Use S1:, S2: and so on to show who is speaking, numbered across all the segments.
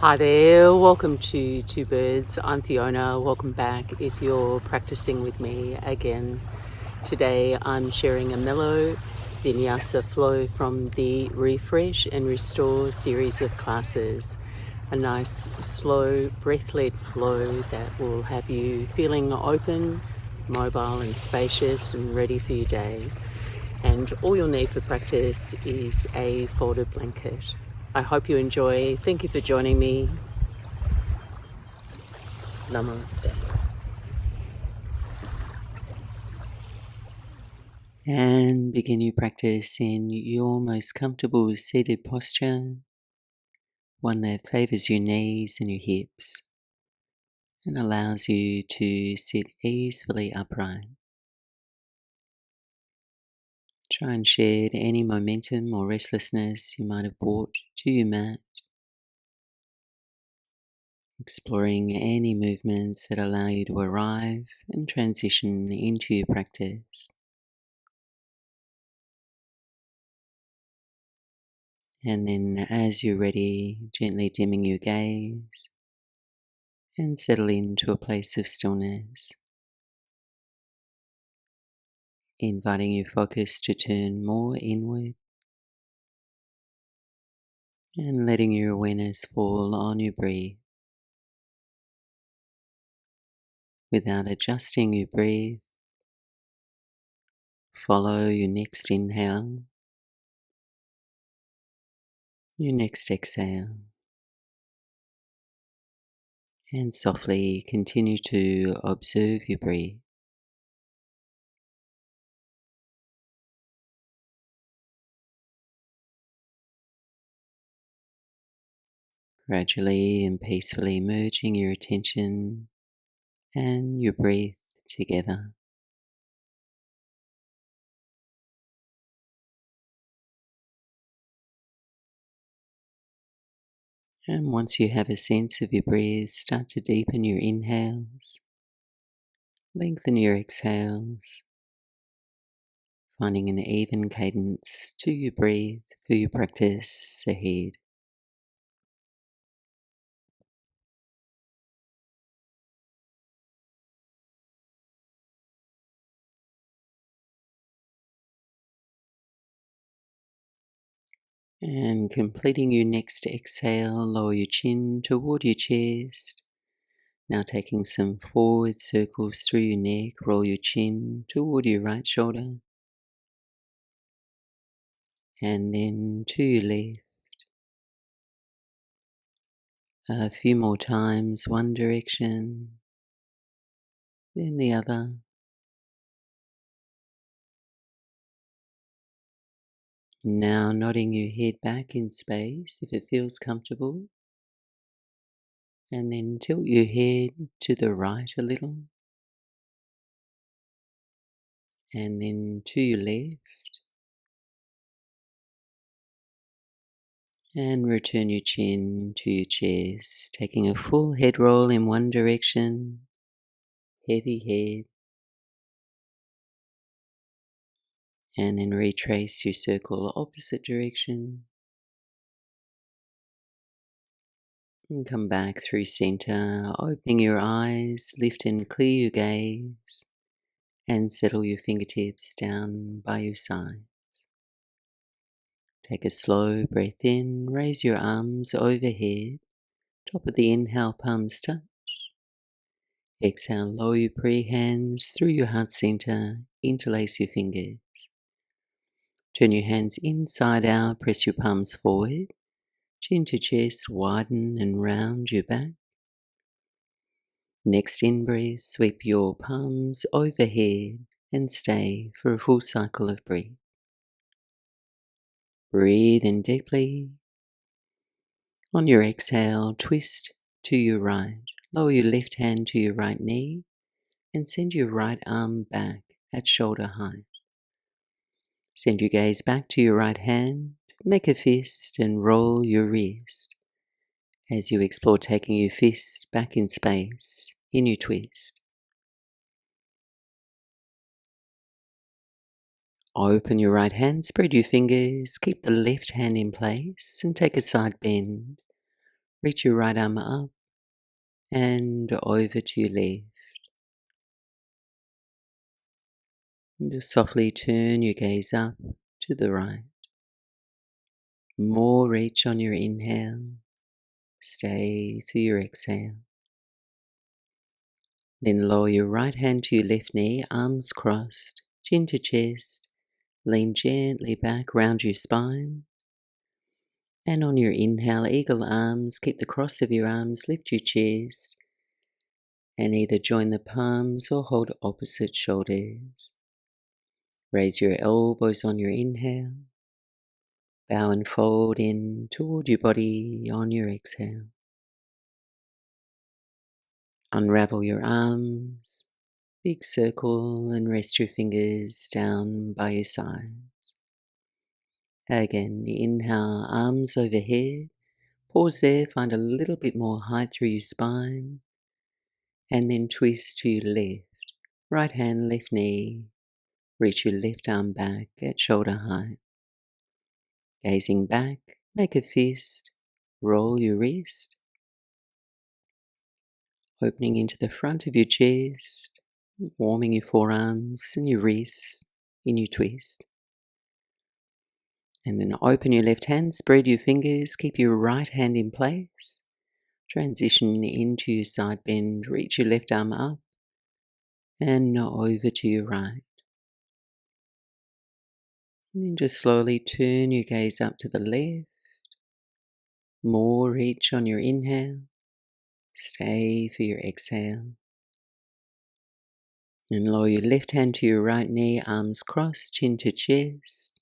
S1: Hi there, welcome to Two Birds. I'm Fiona. Welcome back if you're practicing with me again. Today I'm sharing a mellow vinyasa flow from the Refresh and Restore series of classes. A nice, slow, breath-led flow that will have you feeling open, mobile and spacious and ready for your day. And all you'll need for practice is a folded blanket. I hope you enjoy. Thank you for joining me. Namaste. And begin your practice in your most comfortable seated posture, one that favors your knees and your hips and allows you to sit easily upright. Try and shed any momentum or restlessness you might have brought to your mat, exploring any movements that allow you to arrive and transition into your practice. And then as you're ready, gently dimming your gaze and settle into a place of stillness, inviting your focus to turn more inward and letting your awareness fall on your breath. Without adjusting your breath, follow your next inhale, your next exhale, and softly continue to observe your breath. Gradually and peacefully merging your attention and your breath together. And once you have a sense of your breath, start to deepen your inhales, lengthen your exhales, finding an even cadence to your breath for your practice ahead. And completing your next exhale, lower your chin toward your chest. Now taking some forward circles through your neck, roll your chin toward your right shoulder. And then to your left. A few more times, one direction, then the other. Now nodding your head back in space if it feels comfortable. And then tilt your head to the right a little. And then to your left. And return your chin to your chest, taking a full head roll in one direction, heavy head. And then retrace your circle opposite direction. And come back through center, opening your eyes, lift and clear your gaze, and settle your fingertips down by your sides. Take a slow breath in, raise your arms overhead, top of the inhale, palms touch. Exhale, lower your prayer hands through your heart center, interlace your fingers. Turn your hands inside out, press your palms forward, chin to chest, widen and round your back. Next in-breath, sweep your palms overhead and stay for a full cycle of breath. Breathe in deeply. On your exhale, twist to your right. Lower your left hand to your right knee and send your right arm back at shoulder height. Send your gaze back to your right hand, make a fist and roll your wrist as you explore taking your fist back in space in your twist. Open your right hand, spread your fingers, keep the left hand in place and take a side bend. Reach your right arm up and over to your left. And just softly turn your gaze up to the right. More reach on your inhale. Stay for your exhale. Then lower your right hand to your left knee, arms crossed, chin to chest. Lean gently back round your spine. And on your inhale, eagle arms, keep the cross of your arms, lift your chest, and either join the palms or hold opposite shoulders. Raise your elbows on your inhale. Bow and fold in toward your body on your exhale. Unravel your arms, big circle, and rest your fingers down by your sides. Again, inhale, arms overhead. Pause there, find a little bit more height through your spine. And then twist to your left. Right hand, left knee. Reach your left arm back at shoulder height. Gazing back, make a fist. Roll your wrist. Opening into the front of your chest. Warming your forearms and your wrists in your twist. And then open your left hand, spread your fingers, keep your right hand in place. Transition into your side bend, reach your left arm up and over to your right. And then just slowly turn your gaze up to the left. More reach on your inhale. Stay for your exhale. And lower your left hand to your right knee, arms crossed, chin to chest.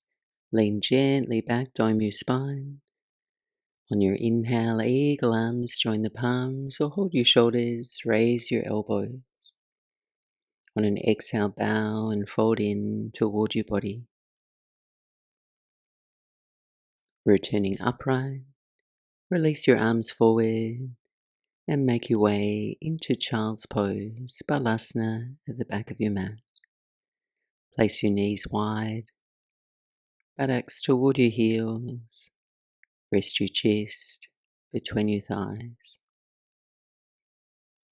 S1: Lean gently back, dome your spine. On your inhale, eagle arms, join the palms or hold your shoulders, raise your elbows. On an exhale, bow and fold in toward your body. Returning upright, release your arms forward and make your way into child's pose, balasana at the back of your mat. Place your knees wide, buttocks toward your heels. Rest your chest between your thighs.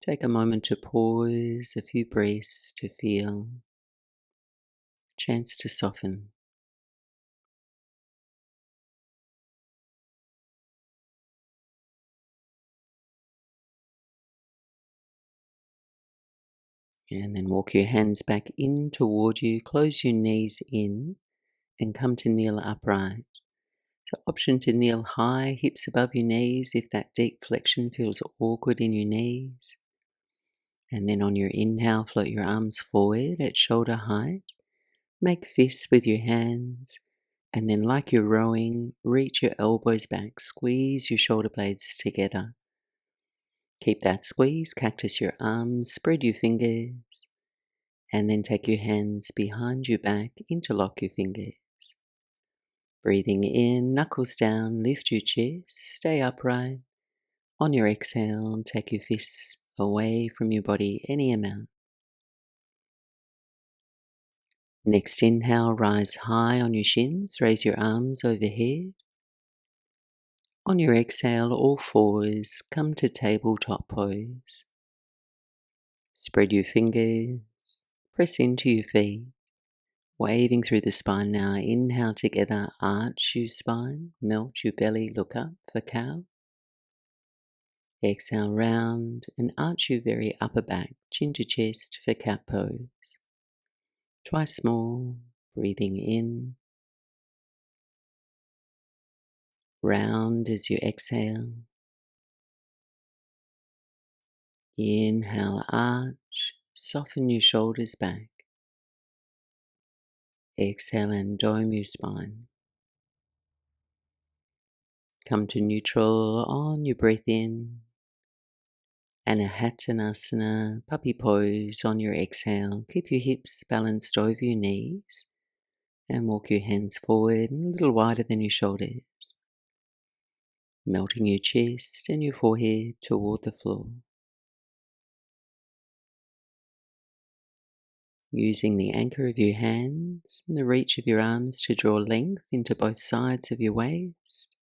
S1: Take a moment to pause, a few breaths to feel, chance to soften. And then walk your hands back in toward you, close your knees in and come to kneel upright. So option to kneel high, hips above your knees if that deep flexion feels awkward in your knees. And then on your inhale, float your arms forward at shoulder height. Make fists with your hands. And then like you're rowing, reach your elbows back, squeeze your shoulder blades together. Keep that squeeze, cactus your arms, spread your fingers. And then take your hands behind your back, interlock your fingers. Breathing in, knuckles down, lift your chest, stay upright. On your exhale, take your fists away from your body any amount. Next inhale, rise high on your shins, raise your arms overhead. On your exhale, all fours, come to tabletop pose. Spread your fingers, press into your feet. Waving through the spine now. Inhale together, arch your spine, melt your belly, look up for cow. Exhale, round and arch your very upper back, chin to chest for cat pose. Twice more, breathing in. Round as you exhale. Inhale, arch, soften your shoulders back. Exhale and dome your spine. Come to neutral on your breath in. Anahatanasana, puppy pose on your exhale. Keep your hips balanced over your knees and walk your hands forward and a little wider than your shoulders. Melting your chest and your forehead toward the floor. Using the anchor of your hands and the reach of your arms to draw length into both sides of your waist.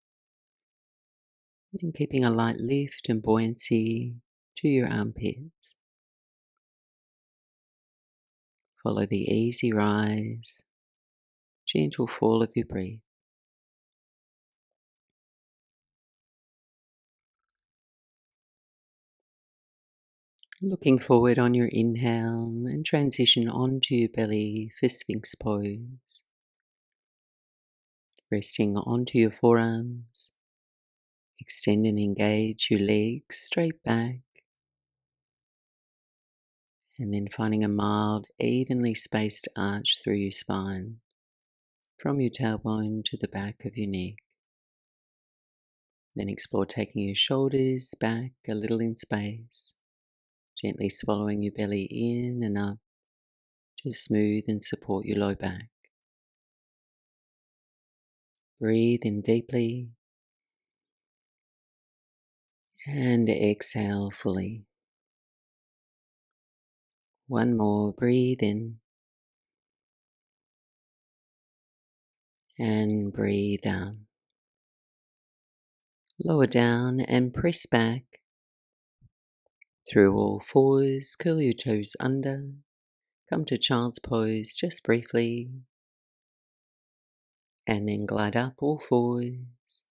S1: And keeping a light lift and buoyancy to your armpits. Follow the easy rise, gentle fall of your breath. Looking forward on your inhale and transition onto your belly for Sphinx pose. Resting onto your forearms. Extend and engage your legs straight back. And then finding a mild, evenly spaced arch through your spine, from your tailbone to the back of your neck. Then explore taking your shoulders back a little in space, gently swallowing your belly in and up to smooth and support your low back. Breathe in deeply and exhale fully. One more, breathe in and breathe out. Lower down and press back through all fours, curl your toes under, come to child's pose just briefly, and then glide up all fours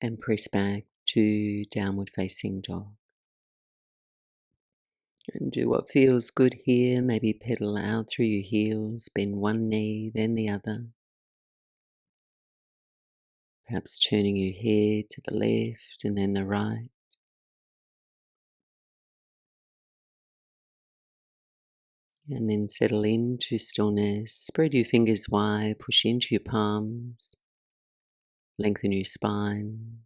S1: and press back to downward facing dog. And do what feels good here, maybe pedal out through your heels, bend one knee, then the other. Perhaps turning your head to the left and then the right. And then settle into stillness. Spread your fingers wide, push into your palms. Lengthen your spine,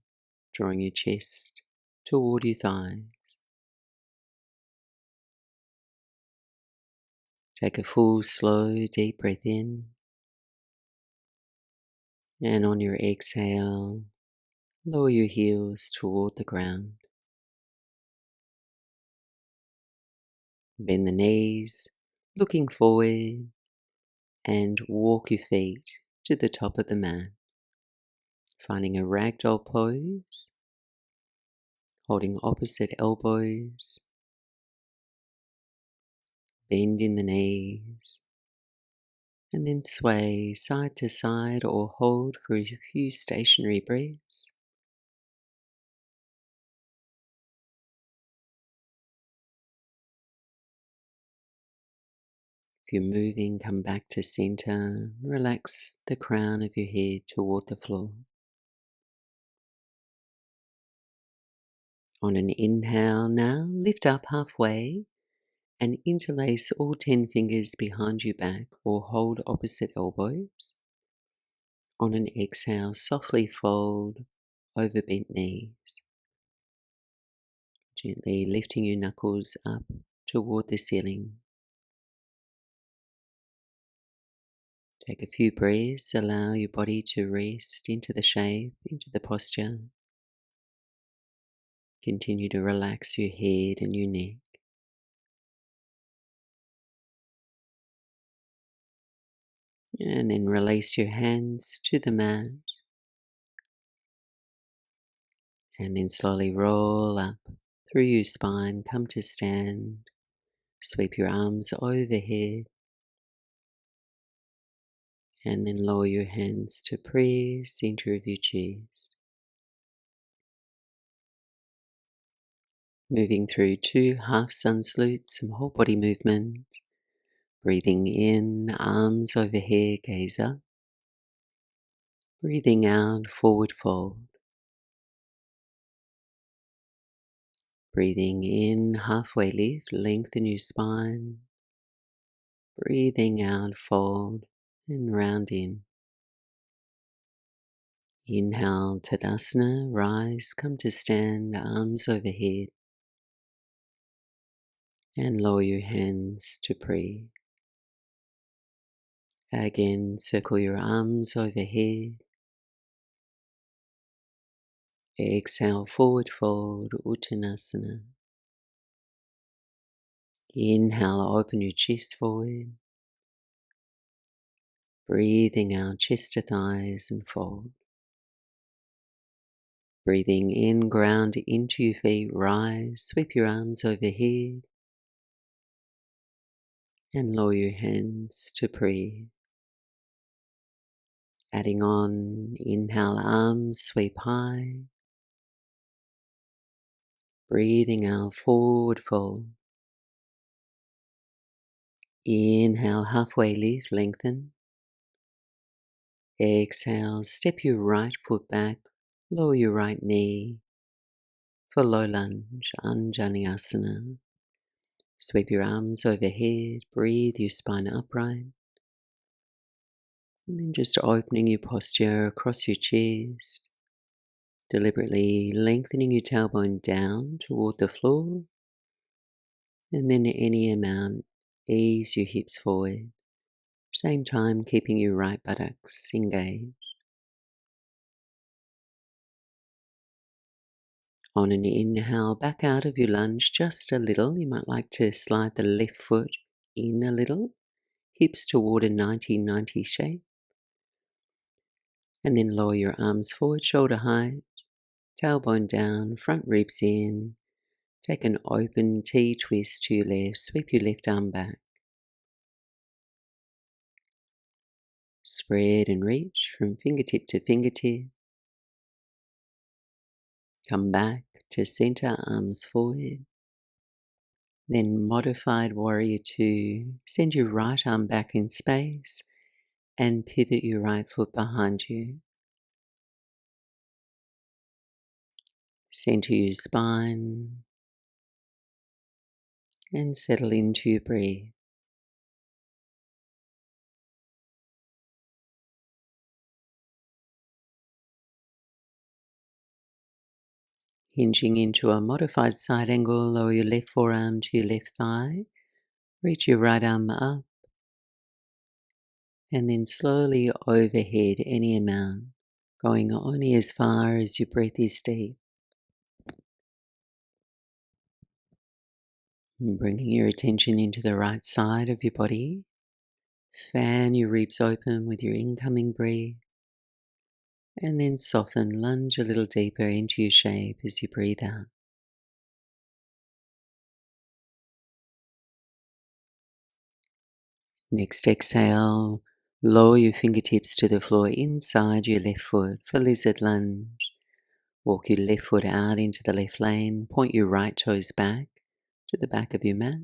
S1: drawing your chest toward your thighs. Take a full, slow, deep breath in. And on your exhale, lower your heels toward the ground. Bend the knees, looking forward, and walk your feet to the top of the mat. Finding a ragdoll pose, holding opposite elbows, bend in the knees, and then sway side to side or hold for a few stationary breaths. If you're moving, come back to center. Relax the crown of your head toward the floor. On an inhale now, lift up halfway and interlace all 10 fingers behind your back or hold opposite elbows. On an exhale, softly fold over bent knees. Gently lifting your knuckles up toward the ceiling. Take a few breaths, allow your body to rest into the shape, into the posture. Continue to relax your head and your neck. And then release your hands to the mat. And then slowly roll up through your spine, come to stand. Sweep your arms overhead. And then lower your hands to prayer, center of your chest. Moving through 2 half sun salutes, some whole body movement. Breathing in, arms overhead, gaze up. Breathing out, forward fold. Breathing in, halfway lift, lengthen your spine. Breathing out, fold and round in. Inhale, Tadasana, rise, come to stand, arms overhead. And lower your hands to pray. Again, circle your arms overhead. Exhale, forward fold, Uttanasana. Inhale, open your chest forward. Breathing out, chest to thighs and fold. Breathing in, ground into your feet, rise, sweep your arms overhead, and lower your hands to prayer. Adding on, inhale, arms sweep high. Breathing out, forward fold. Inhale, halfway lift, lengthen. Exhale, step your right foot back, lower your right knee for low lunge, Anjaneyasana. Sweep your arms overhead, breathe your spine upright. And then just opening your posture across your chest, deliberately lengthening your tailbone down toward the floor. And then any amount, ease your hips forward. Same time, keeping your right buttocks engaged. On an inhale, back out of your lunge just a little. You might like to slide the left foot in a little, hips toward a 90-90 shape. And then lower your arms forward, shoulder height, tailbone down, front ribs in. Take an open T twist to your left, sweep your left arm back. Spread and reach from fingertip to fingertip. Come back to center, arms forward. Then modified warrior 2. Send your right arm back in space and pivot your right foot behind you. Center your spine and settle into your breath. Hinging into a modified side angle, lower your left forearm to your left thigh. Reach your right arm up and then slowly overhead any amount, going only as far as your breath is deep. And bringing your attention into the right side of your body. Fan your ribs open with your incoming breath. And then soften, lunge a little deeper into your shape as you breathe out. Next exhale, lower your fingertips to the floor inside your left foot for lizard lunge. Walk your left foot out into the left lane, point your right toes back to the back of your mat.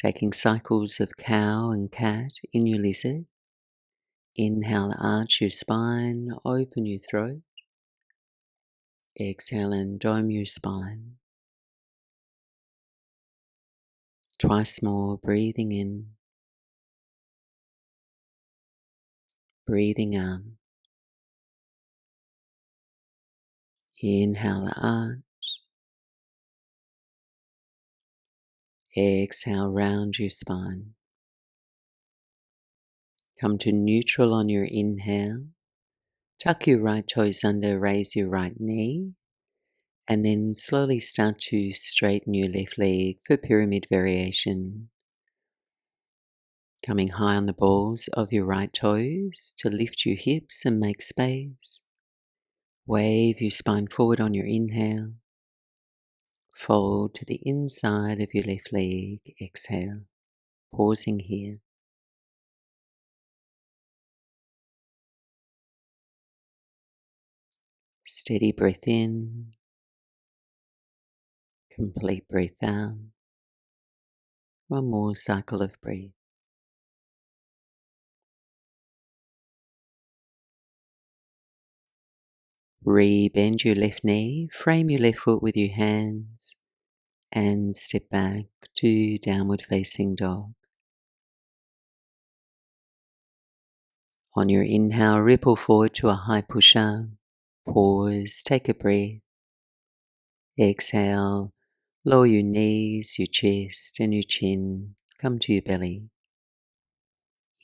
S1: Taking cycles of cow and cat in your lizard. Inhale, arch your spine, open your throat. Exhale and dome your spine. Twice more, breathing in, breathing out. Inhale, arch. Exhale, round your spine. Come to neutral on your inhale. Tuck your right toes under, raise your right knee. And then slowly start to straighten your left leg for pyramid variation. Coming high on the balls of your right toes to lift your hips and make space. Wave your spine forward on your inhale. Fold to the inside of your left leg. Exhale. Pausing here. Steady breath in. Complete breath out. One more cycle of breath. Re-bend your left knee, frame your left foot with your hands, and step back to downward facing dog. On your inhale, ripple forward to a high push-up. Pause, take a breath. Exhale, lower your knees, your chest, and your chin. Come to your belly.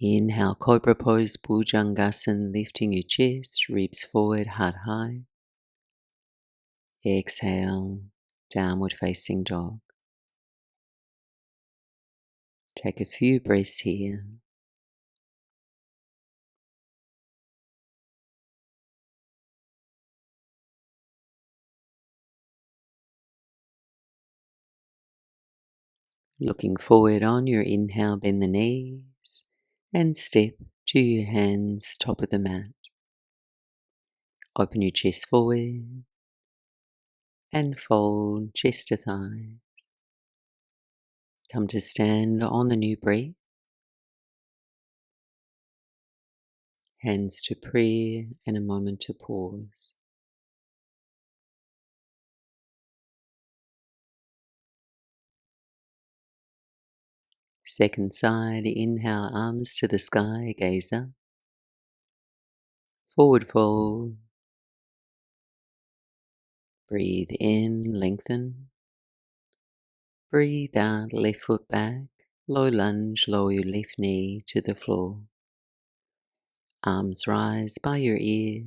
S1: Inhale, cobra pose, bhujangasana, lifting your chest, ribs forward, heart high. Exhale, downward facing dog. Take a few breaths here. Looking forward on your inhale, bend the knees and step to your hands, top of the mat. Open your chest forward and fold chest to thigh. Come to stand on the new breath. Hands to prayer and a moment to pause. Second side, inhale, arms to the sky, gaze up. Forward fold. Breathe in, lengthen. Breathe out, left foot back. Low lunge, lower your left knee to the floor. Arms rise by your ears.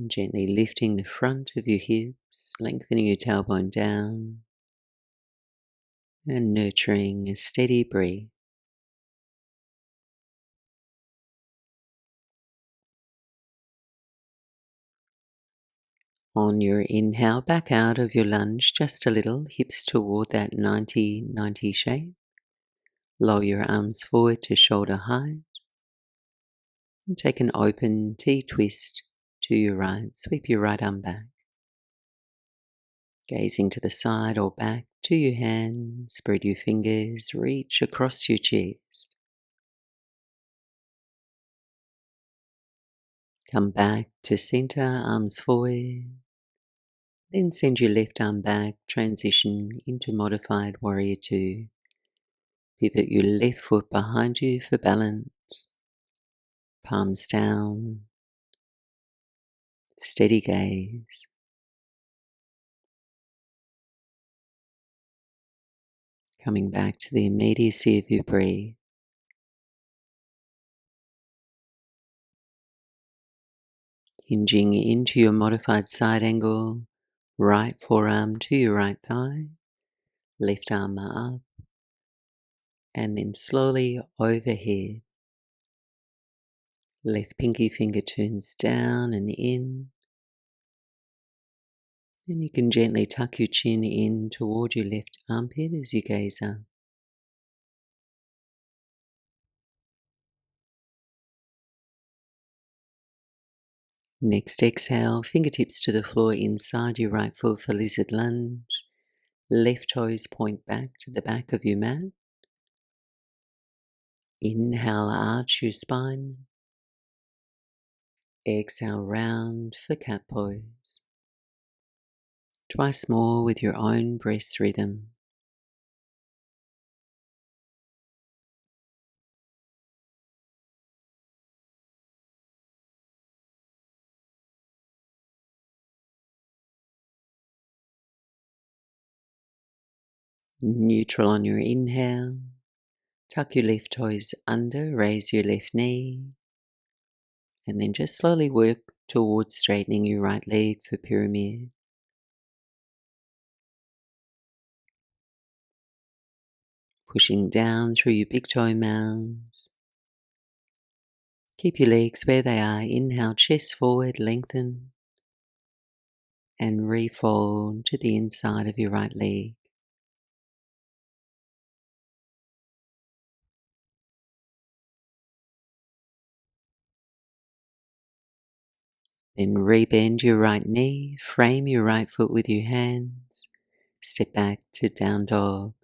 S1: Gently lifting the front of your hips, lengthening your tailbone down, and nurturing a steady breath. On your inhale, back out of your lunge just a little, hips toward that 90-90 shape. Lower your arms forward to shoulder height. And take an open T-twist to your right. Sweep your right arm back. Gazing to the side or back to your hand, spread your fingers, reach across your chest. Come back to center, arms forward. Then send your left arm back, transition into modified warrior two. Pivot your left foot behind you for balance. Palms down. Steady gaze. Coming back to the immediacy of your breath. Hinging into your modified side angle. Right forearm to your right thigh. Left arm up. And then slowly overhead. Left pinky finger turns down and in. And you can gently tuck your chin in toward your left armpit as you gaze up. Next exhale, fingertips to the floor inside your right foot for lizard lunge. Left toes point back to the back of your mat. Inhale, arch your spine. Exhale, round for cat pose. Twice more with your own breath rhythm. Neutral on your inhale. Tuck your left toes under, raise your left knee. And then just slowly work towards straightening your right leg for pyramid. Pushing down through your big toe mounds. Keep your legs where they are. Inhale, chest forward, lengthen. And refold to the inside of your right leg. Then rebend your right knee, frame your right foot with your hands, step back to down dog.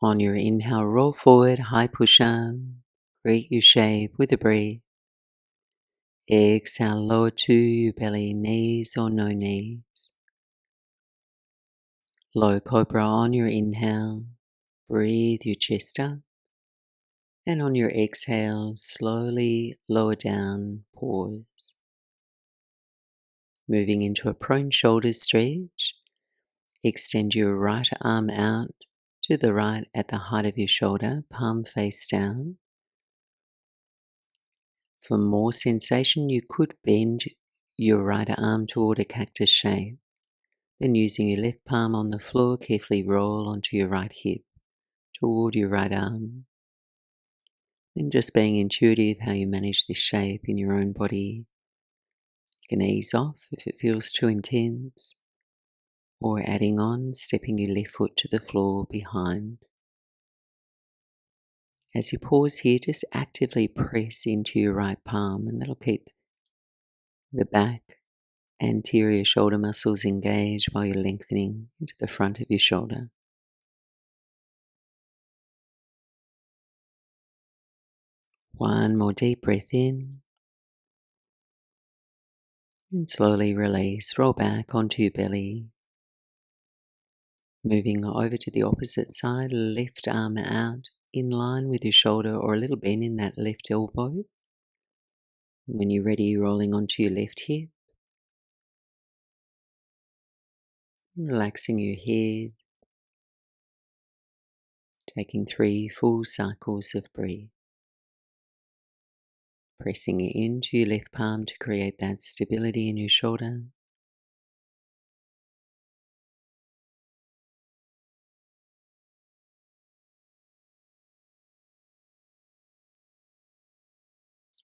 S1: On your inhale, roll forward, high push arm, create your shape with a breath. Exhale, lower to your belly, knees or no knees. Low cobra on your inhale, breathe your chest up. And on your exhale, slowly lower down, pause. Moving into a prone shoulder stretch, extend your right arm out to the right at the height of your shoulder, palm face down. For more sensation, you could bend your right arm toward a cactus shape. Then using your left palm on the floor, carefully roll onto your right hip toward your right arm. Then just being intuitive how you manage this shape in your own body. You can ease off if it feels too intense. or adding on, stepping your left foot to the floor behind. As you pause here, just actively press into your right palm, and that'll keep the back, anterior shoulder muscles engaged while you're lengthening into the front of your shoulder. One more deep breath in, and slowly release. Roll back onto your belly. Moving over to the opposite side, left arm out in line with your shoulder or a little bend in that left elbow. When you're ready, rolling onto your left hip. Relaxing your head. Taking 3 full cycles of breath. Pressing it into your left palm to create that stability in your shoulder.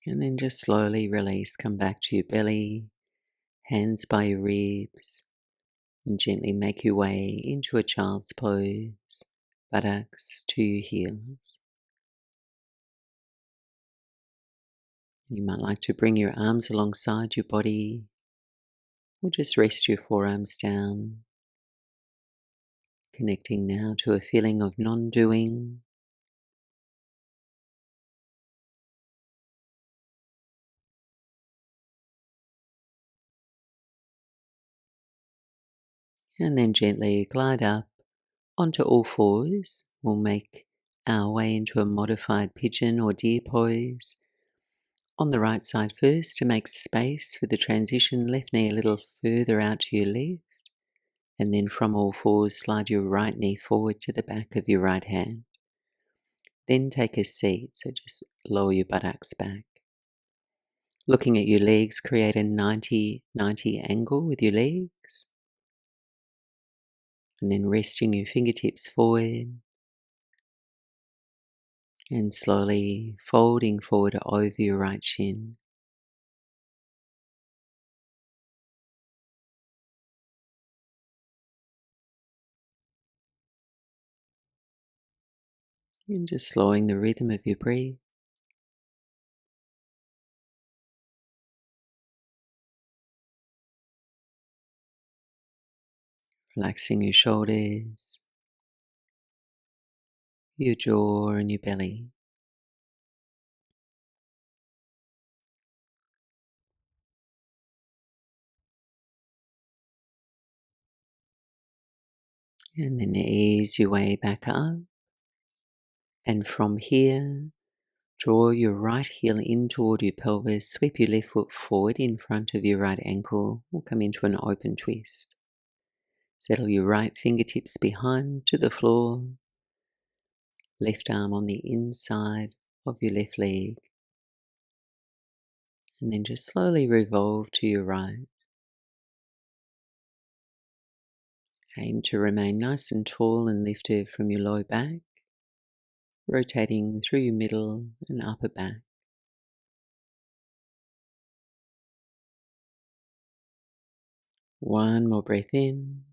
S1: And then just slowly release. Come back to your belly, hands by your ribs, and gently make your way into a child's pose, buttocks to your heels. You might like to bring your arms alongside your body, or just rest your forearms down, connecting now to a feeling of non-doing. And then gently glide up onto all fours. We'll make our way into a modified pigeon or deer pose. On the right side first, to make space for the transition, left knee a little further out to your left, and then from all fours slide your right knee forward to the back of your right hand. Then take a seat, so just lower your buttocks back. Looking at your legs, create a 90-90 angle with your legs, and then resting your fingertips forward, and slowly folding forward over your right shin. And just slowing the rhythm of your breath. Relaxing your shoulders, your jaw and your belly. And then ease your way back up. And from here, draw your right heel in toward your pelvis. Sweep your left foot forward in front of your right ankle. We'll come into an open twist. Settle your right fingertips behind to the floor. Left arm on the inside of your left leg. And then just slowly revolve to your right. Aim to remain nice and tall and lifted from your low back, rotating through your middle and upper back. One more breath in.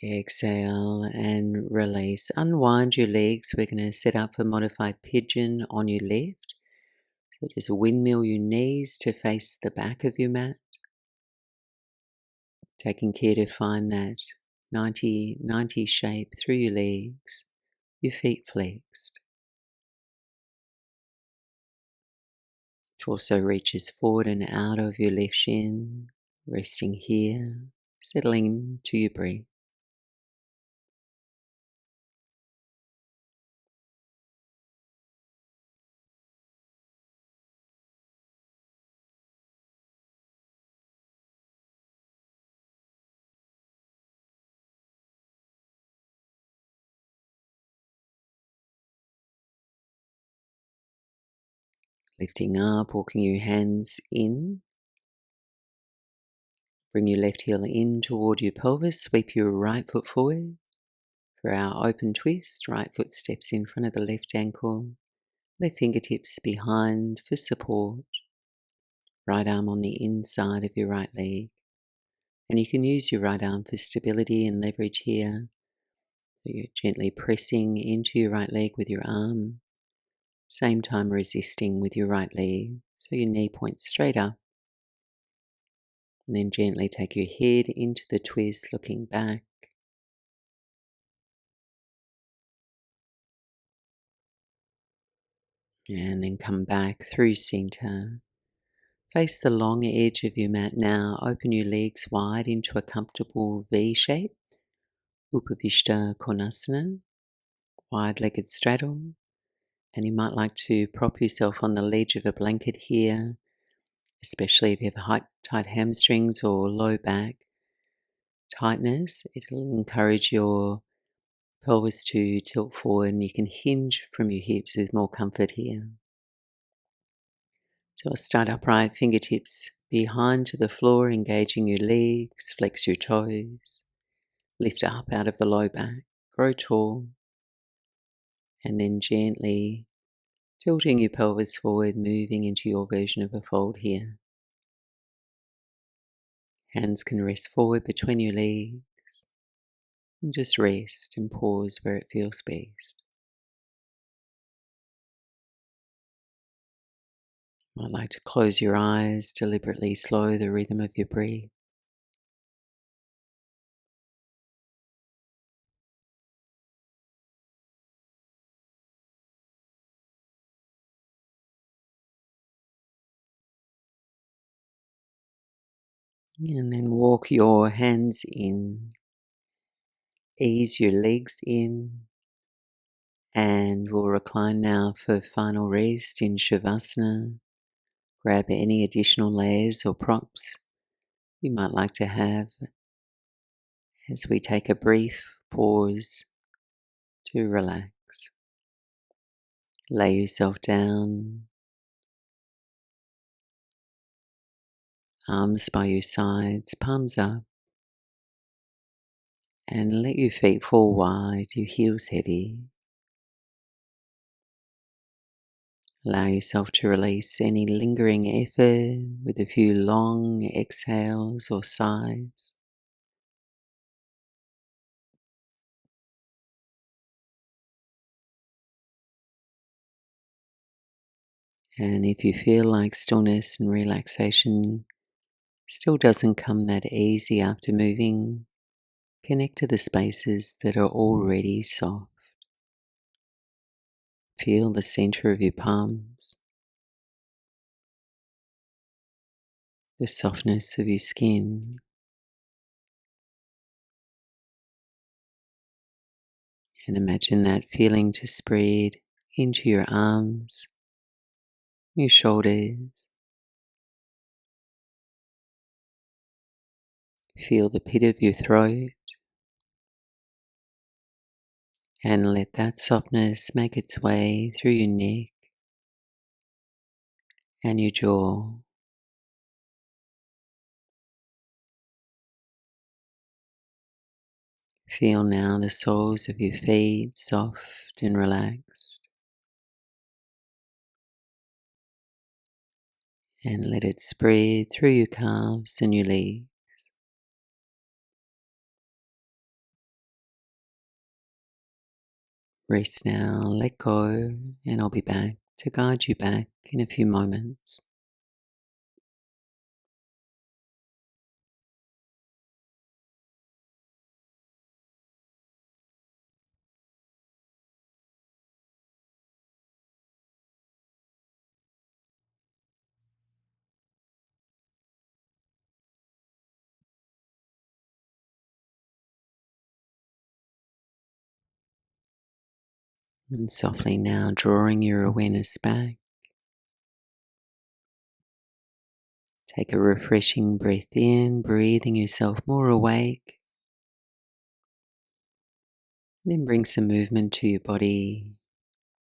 S1: Exhale and release. Unwind your legs. We're going to set up for modified pigeon on your left. So just windmill your knees to face the back of your mat. Taking care to find that 90-90 shape through your legs, your feet flexed. Torso reaches forward and out of your left shin, resting here, settling to your breath. Lifting up, walking your hands in. Bring your left heel in toward your pelvis. Sweep your right foot forward. For our open twist, right foot steps in front of the left ankle. Left fingertips behind for support. Right arm on the inside of your right leg. And you can use your right arm for stability and leverage here. So you're gently pressing into your right leg with your arm, same time resisting with your right leg, so your knee points straight up. And then gently take your head into the twist, looking back. And then come back through center. Face the long edge of your mat now. Open your legs wide into a comfortable V shape. Upavishta Konasana, wide-legged straddle. And you might like to prop yourself on the ledge of a blanket here, especially if you have tight hamstrings or low back tightness. It'll encourage your pelvis to tilt forward and you can hinge from your hips with more comfort here. So I'll start upright, fingertips behind to the floor, engaging your legs, flex your toes, lift up out of the low back, grow tall, and then gently tilting your pelvis forward, moving into your version of a fold here. Hands can rest forward between your legs, and just rest and pause where it feels best. I'd like to close your eyes, deliberately slow the rhythm of your breath. And then walk your hands in, ease your legs in, and we'll recline now for final rest in Shavasana. Grab any additional layers or props you might like to have as we take a brief pause to relax. Lay yourself down, arms by your sides, palms up, and let your feet fall wide, your heels heavy. Allow yourself to release any lingering effort with a few long exhales or sighs. And if you feel like stillness and relaxation still doesn't come that easy after moving, connect to the spaces that are already soft. Feel the center of your palms, the softness of your skin, and imagine that feeling to spread into your arms, your shoulders. Feel the pit of your throat and let that softness make its way through your neck and your jaw. Feel now the soles of your feet soft and relaxed, and let it spread through your calves and your legs. Rest now, let go, and I'll be back to guide you back in a few moments. And softly now drawing your awareness back. Take a refreshing breath in, breathing yourself more awake. Then bring some movement to your body,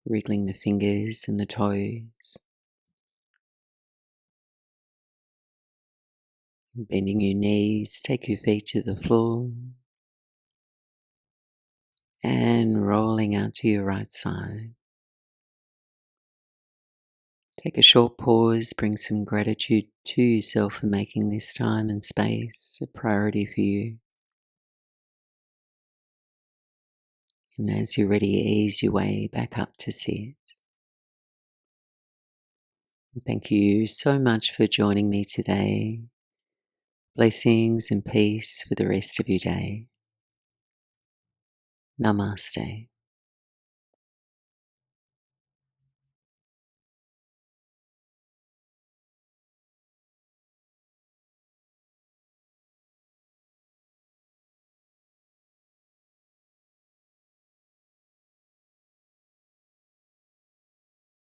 S1: wriggling the fingers and the toes. Bending your knees, take your feet to the floor. And rolling out to your right side. Take a short pause, bring some gratitude to yourself for making this time and space a priority for you. And as you're ready, ease your way back up to sit. Thank you so much for joining me today. Blessings and peace for the rest of your day. Namaste.